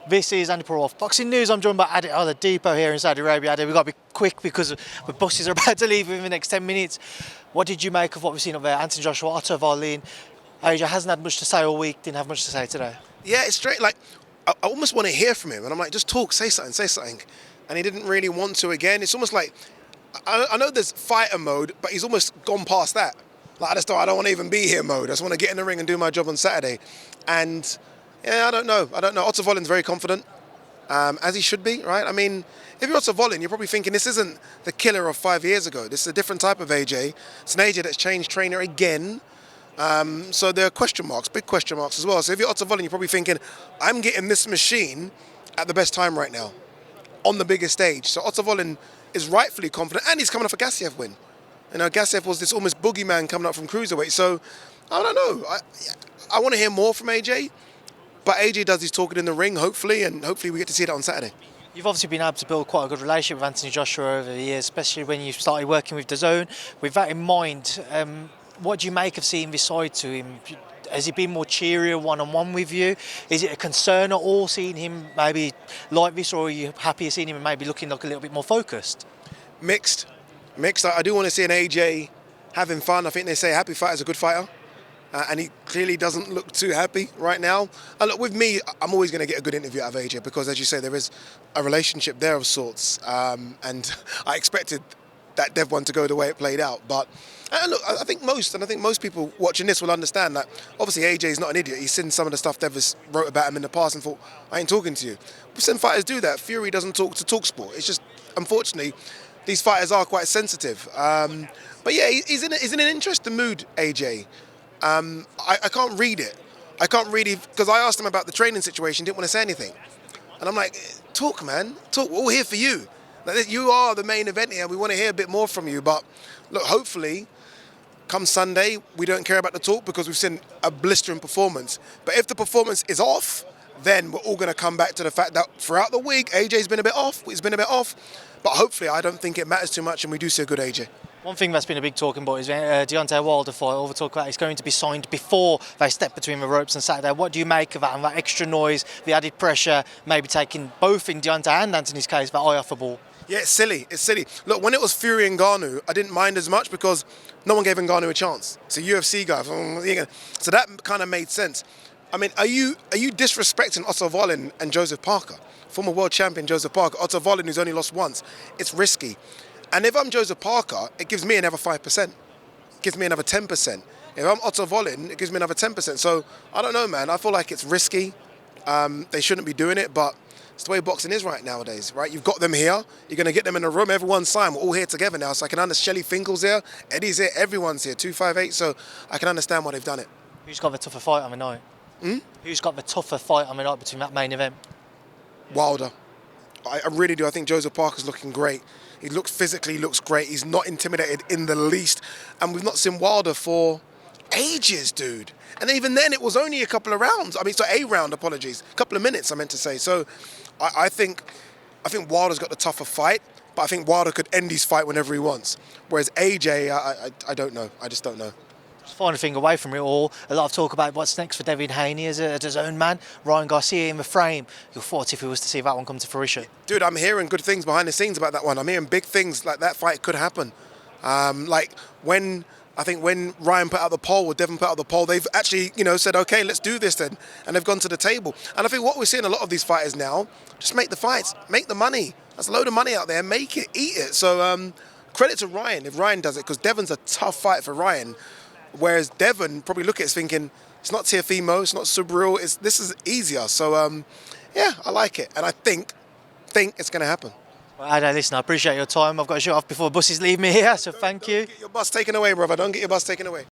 This is Andi Purewal, Boxing News. I'm joined by Ade Oladipo here in Saudi Arabia. Ade, we've got to be quick because the buses are about to leave within the next 10 minutes. What did you make of what we've seen up there? Anthony Joshua, Otto Wallin. AJ hasn't had much to say all week, didn't have much to say today. Yeah, it's straight. Like, I almost want to hear from him. And I'm like, just talk, say something, say something. And he didn't really want to again. It's almost like, I know there's fighter mode, but he's almost gone past that. Like, I don't want to even be here mode. I just want to get in the ring and do my job on Saturday. And yeah, I don't know. Otto Wallin's very confident, as he should be, right? I mean, if you're Otto Wallin, you're probably thinking this isn't the killer of 5 years ago. This is a different type of AJ. It's an AJ that's changed trainer again. So there are question marks, big question marks as well. So if you're Otto Wallin, you're probably thinking, I'm getting this machine at the best time right now, on the biggest stage. So Otto Wallin is rightfully confident, and he's coming off a Gassiev win. You know, Gassiev was this almost boogeyman coming up from cruiserweight. So I don't know. I want to hear more from AJ. But AJ does his talking in the ring, hopefully, and hopefully we get to see that on Saturday. You've obviously been able to build quite a good relationship with Anthony Joshua over the years, especially when you started working with DAZN. With that in mind, what do you make of seeing this side to him? Has he been more cheerier one-on-one with you? Is it a concern at all seeing him maybe like this, or are you happier seeing him maybe looking like a little bit more focused? Mixed. I do want to see an AJ having fun. I think they say a happy fighter's a good fighter. And he clearly doesn't look too happy right now. And look, with me, I'm always going to get a good interview out of AJ because, as you say, there is a relationship there of sorts. And I expected that Dev one to go the way it played out. But look, I think most people watching this will understand that obviously AJ is not an idiot. He's seen some of the stuff Dev has wrote about him in the past and thought, I ain't talking to you. Some fighters do that. Fury doesn't talk to TalkSport. It's just, unfortunately, these fighters are quite sensitive. But yeah, he's in an interesting mood, AJ. I can't read it. I can't read it because I asked him about the training situation, didn't want to say anything. And I'm like, talk, man. Talk. We're all here for you. Like, you are the main event here. We want to hear a bit more from you. But look, hopefully, come Sunday, we don't care about the talk because we've seen a blistering performance. But if the performance is off, then we're all going to come back to the fact that throughout the week, AJ's been a bit off. He's been a bit off. But hopefully, I don't think it matters too much and we do see a good AJ. One thing that's been a big talking point is Deontay Wilder fight. All the talk about it's going to be signed before they step between the ropes on Saturday. What do you make of that and that extra noise, the added pressure, maybe taking both in Deontay and Anthony's case that eye off the ball? Yeah, it's silly. It's silly. Look, when it was Fury and Ngannou, I didn't mind as much because no one gave Ngannou a chance. It's a UFC guy, so that kind of made sense. I mean, are you disrespecting Otto Wallin and Joseph Parker, former world champion Joseph Parker? Otto Wallin, who's only lost once. It's risky. And if I'm Joseph Parker, it gives me another 5%. It gives me another 10%. If I'm Otto Wallin, it gives me another 10%. So, I don't know, man. I feel like it's risky. They shouldn't be doing it, but it's the way boxing is right nowadays, right? You've got them here. You're going to get them in a room. Everyone's signed. We're all here together now. So I can understand. Shelley Finkel's here. Eddie's here. Everyone's here. 258. So I can understand why they've done it. Who's got the tougher fight on the night? Who's got the tougher fight on the night between that main event? Wilder. I really do. I think Joseph Parker's looking great. He looks physically, looks great. He's not intimidated in the least. And we've not seen Wilder for ages, dude. And even then, it was only a couple of rounds. I mean, so a round, apologies. A couple of minutes, I meant to say. So I think Wilder's got the tougher fight, but I think Wilder could end his fight whenever he wants. Whereas AJ, I don't know. I just don't know. Final thing away from it all, a lot of talk about what's next for Devin Haney as his own man. Haney-Garcia in the frame. Your thoughts if we was to see that one come to fruition? Dude, I'm hearing good things behind the scenes about that one. I'm hearing big things like that fight could happen. Like when Ryan put out the poll or Devin put out the poll, they've actually, said, okay, let's do this then. And they've gone to the table. And I think what we're seeing a lot of these fighters now, just make the fights, make the money. There's a load of money out there, make it, eat it. So credit to Ryan if Ryan does it, because Devon's a tough fight for Ryan. Whereas Devon probably look at it thinking, it's not Teofimo, it's not Subriel, this is easier. So, yeah, I like it. And I think it's going to happen. Well, Ade, listen, I appreciate your time. I've got to shoot off before the buses leave me here, so thank you. Don't get your bus taken away, brother. Don't get your bus taken away.